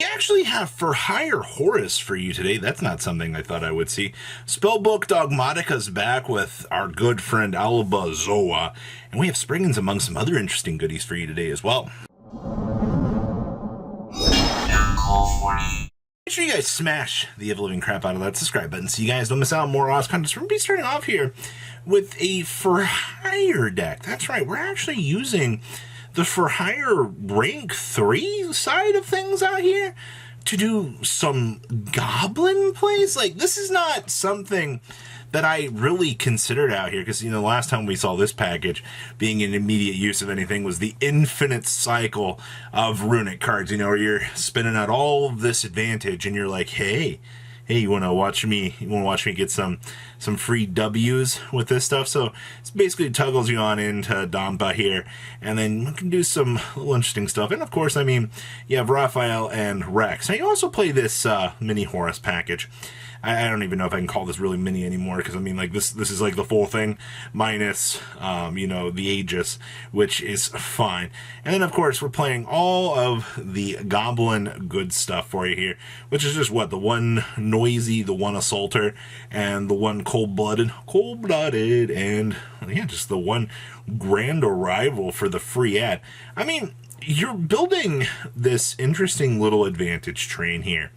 We actually have For Hire Horus for you today. That's not something I thought I would see. Spellbook Dogmatica's back with our good friend Alba Zoa. And we have Springans among some other interesting goodies for you today as well. Make sure you guys smash the ever-living crap out of that subscribe button so you guys don't miss out on more awesome content. We're going to be starting off here with a For Hire deck. That's right, we're actually using the For Hire rank 3 side of things out here to do some goblin plays. Like, this is not something that I really considered out here, because, you know, the last time we saw this package being in immediate use of anything was the infinite cycle of runic cards, you know, where you're spinning out all of this advantage and you're like, hey, you want to watch me get some free W's with this stuff? So it's basically toggles you on into Dompa here, and then you can do some little interesting stuff. And of course, I mean, you have Raphael and Rex. Now you also play this mini Horus package. I don't even know if I can call this really mini anymore, because I mean, like, this is like the full thing minus you know, the Aegis, which is fine. And then of course we're playing all of the goblin good stuff for you here, which is just what, the one noisy, the one assaulter, and the one cold-blooded, and yeah, just the one grand arrival for the free ad. I mean, you're building this interesting little advantage train here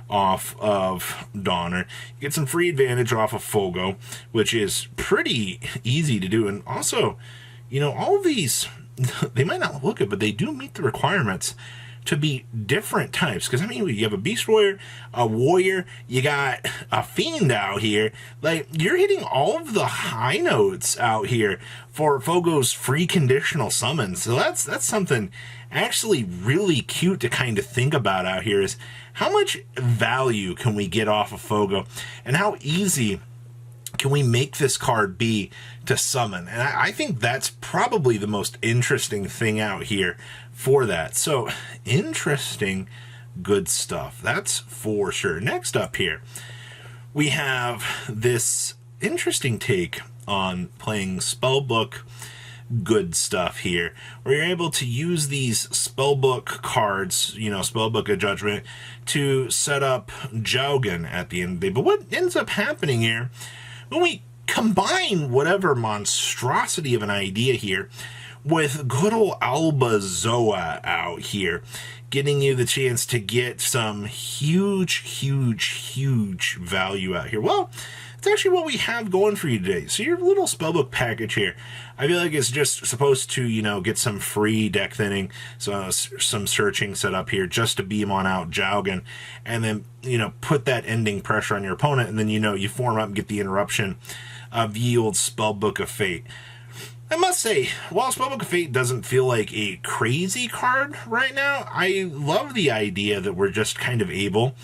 off of Donner. You get some free advantage off of Fogo, which is pretty easy to do. And also, you know, all of these, they might not look it, but they do meet the requirements to be different types. Because, I mean, you have a Beast Warrior, a Warrior, you got a Fiend out here. Like, you're hitting all of the high notes out here for Fogo's free conditional summons. So that's something actually really cute to kind of think about out here, is how much value can we get off of Fogo, and how easy can we make this card be to summon? And I think that's probably the most interesting thing out here for that. So, interesting, good stuff. That's for sure. Next up here, we have this interesting take on playing Spellbook good stuff here, where you're able to use these Spellbook cards, you know, Spellbook of Judgment, to set up Jaugen at the end of the day. But what ends up happening here, when we combine whatever monstrosity of an idea here with good old Alba Zoa out here, getting you the chance to get some huge value out here. Well, it's actually what we have going for you today. So your little Spellbook package here, I feel like it's just supposed to, you know, get some free deck thinning, so some searching set up here just to beam on out Jaugen, and then, you know, put that ending pressure on your opponent, and then, you know, you form up and get the interruption of ye old Spellbook of Fate. I must say, while Spellbook of Fate doesn't feel like a crazy card right now, I love the idea that we're just kind of able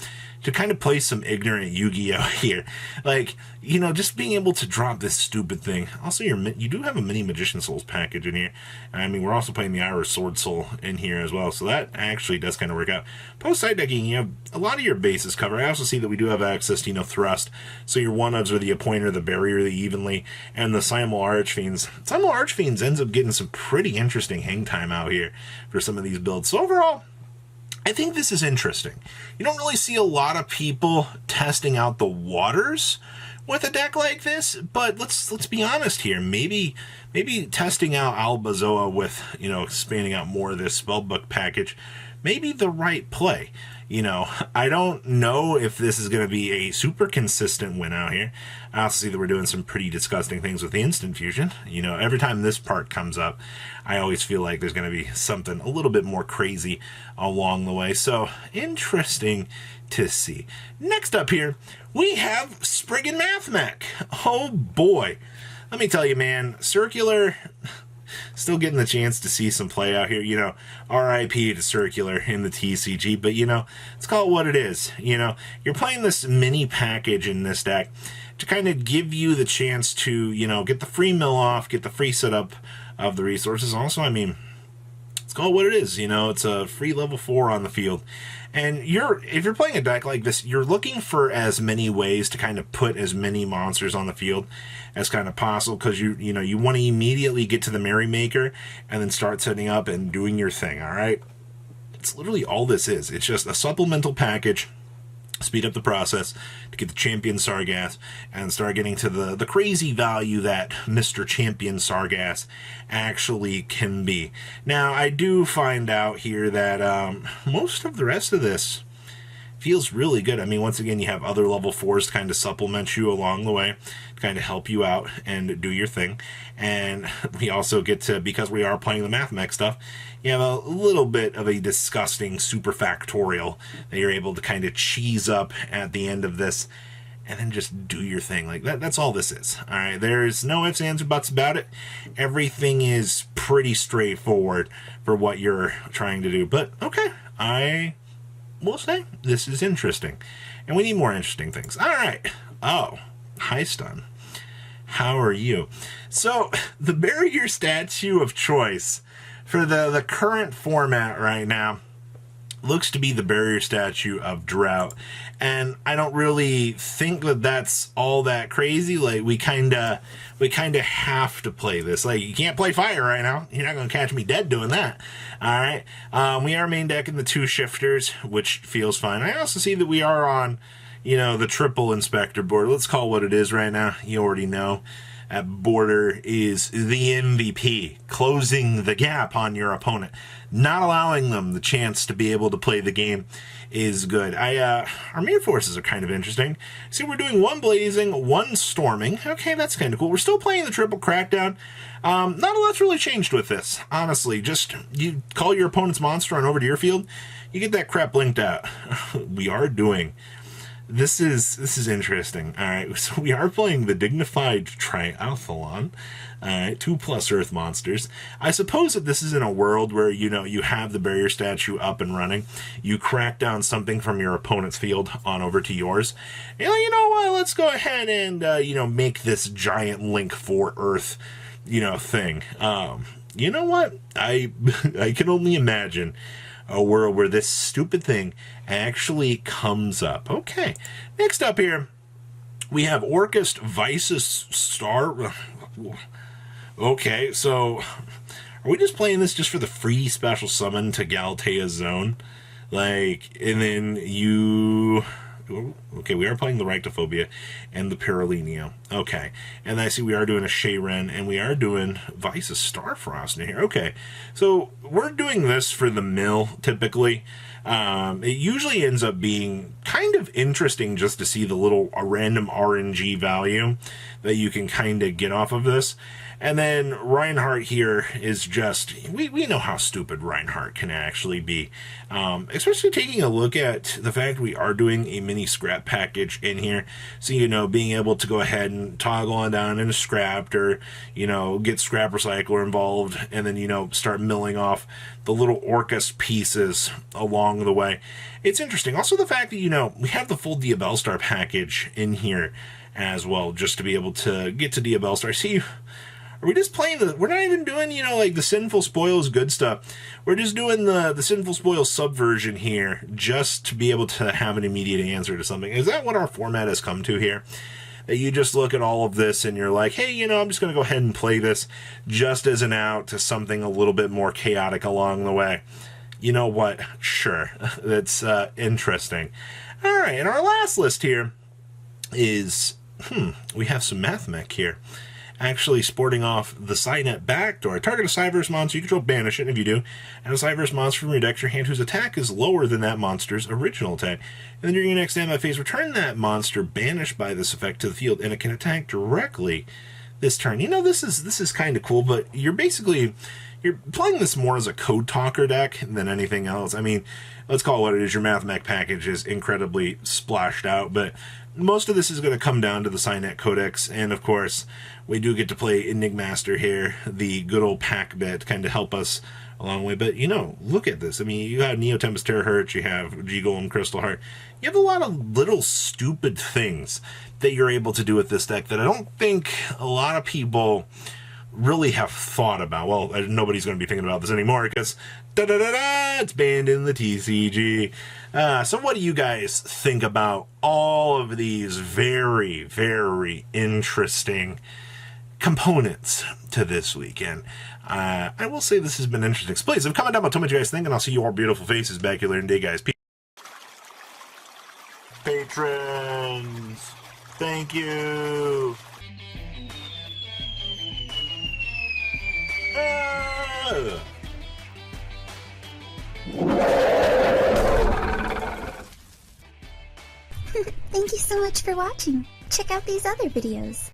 to kind of play some ignorant Yu-Gi-Oh here. Like, you know, just being able to drop this stupid thing. Also, you do have a mini Magician Souls package in here. I mean, we're also playing the Irish Sword Soul in here as well, so that actually does kind of work out. Post-side decking, you have a lot of your bases covered. I also see that we do have access to, you know, Thrust. So your one-ofs are the Appointer, the Barrier, the Evenly, and the Simul Archfiends. Simul Archfiends ends up getting some pretty interesting hang time out here for some of these builds. So overall, I think this is interesting. You don't really see a lot of people testing out the waters with a deck like this, but let's be honest here. Maybe testing out Alba Zoa with, you know, expanding out more of this Spellbook package, maybe the right play. You know, I don't know if this is going to be a super consistent win out here. I also see that we're doing some pretty disgusting things with the Instant Fusion. You know, every time this part comes up, I always feel like there's going to be something a little bit more crazy along the way. So, interesting to see. Next up here, we have Spriggan Mathmech. Oh boy. Let me tell you, man, Circular, still getting the chance to see some play out here. You know, RIP to Circular in the TCG, but, you know, let's call it what it is. You know, you're playing this mini package in this deck to kind of give you the chance to, you know, get the free mill off, get the free setup of the resources. Also, I mean, let's call it what it is. You know, it's a free level 4 on the field. And if you're playing a deck like this, you're looking for as many ways to kind of put as many monsters on the field as kind of possible, because you know, you want to immediately get to the Merrymaker and then start setting up and doing your thing, all right? It's literally all this is. It's just a supplemental package, speed up the process to get the Champion Sargass and start getting to the crazy value that Mr. Champion Sargass actually can be. Now, I do find out here that most of the rest of this feels really good. I mean, once again, you have other level 4s to kind of supplement you along the way, to kind of help you out and do your thing. And we also get to, because we are playing the Mathmech stuff, you have a little bit of a disgusting super factorial that you're able to kind of cheese up at the end of this and then just do your thing. Like that's all this is. All right, there's no ifs, ands, or buts about it. Everything is pretty straightforward for what you're trying to do. But okay, I will say this is interesting, and we need more interesting things. All right. Oh, hi, Stun. How are you? So the barrier statue of choice for the current format right now looks to be the barrier statue of drought, and I don't really think that that's all that crazy. Like we kind of have to play this. Like you can't play fire right now. You're not gonna catch me dead doing that. All right. We are main decking the 2 shifters, which feels fine. I also see that we are on, the triple inspector board. Let's call what it is right now. You already know. That border is the MVP, closing the gap on your opponent, not allowing them the chance to be able to play the game is good. Our main forces are kind of interesting. See, we're doing 1 blazing, 1 storming. Okay, that's kind of cool. We're still playing the triple crackdown. Not a lot's really changed with this, honestly. Just you call your opponent's monster on over to your field, you get that crap blinked out. We are doing. This is interesting. All right, so we are playing the Dignified Triathlon. All right, 2+ Earth monsters. I suppose that this is in a world where, you have the barrier statue up and running. You crack down something from your opponent's field on over to yours. And you know what? Let's go ahead and, make this giant link for Earth, thing. You know what? I can only imagine a world where this stupid thing actually comes up. Okay, next up here, we have Orchest Vices Star. Okay, so are we just playing this just for the free special summon to Galatea's Zone? Like, and then you... Okay, we are playing the Rictophobia and the Paralenio. Okay, and I see we are doing a Shayren, and we are doing Vice's Starfrost in here. Okay, so we're doing this for the mill, typically. It usually ends up being kind of interesting just to see the little random RNG value that you can kind of get off of this. And then Reinhardt here is just, we know how stupid Reinhardt can actually be. Especially taking a look at the fact we are doing a mini scrap package in here. So, being able to go ahead and toggle on down into scrapped or, get scrap recycler involved and then, start milling off the little Orcus pieces along the way. It's interesting. Also the fact that, we have the full Diabellstar package in here as well, just to be able to get to Diabellstar. See, are we just playing we're not even doing, like the Sinful Spoils good stuff. We're just doing the Sinful Spoils subversion here just to be able to have an immediate answer to something. Is that what our format has come to here? That you just look at all of this and you're like, hey, I'm just going to go ahead and play this just as an out to something a little bit more chaotic along the way. You know what? Sure. That's interesting. All right, and our last list here is, we have some Mathmech here. Actually sporting off the Cynet backdoor. Target a Cyberse monster, you control, banish it, and if you do, add a Cyberse monster from your deck to your hand whose attack is lower than that monster's original attack. And then during your next standby phase, return that monster banished by this effect to the field, and it can attack directly this turn. This is kind of cool, but you're playing this more as a code talker deck than anything else. I mean, let's call it what it is. Your Mathmech package is incredibly splashed out, but most of this is going to come down to the Cynet Codex, and of course, we do get to play Enigmaster here, the good old pack bit, kind of help us along the way. But, look at this. I mean, you have Neo Tempest Terahertz, you have G-Golem Crystal Heart. You have a lot of little stupid things that you're able to do with this deck that I don't think a lot of people really have thought about. Well, nobody's going to be thinking about this anymore because it's banned in the TCG. So what do you guys think about all of these very, very interesting components to this week. And I will say this has been interesting. So please, comment down below, tell me what you guys think, and I'll see you all beautiful faces back here later in the day, guys. Patrons, thank you. Thank you so much for watching. Check out these other videos.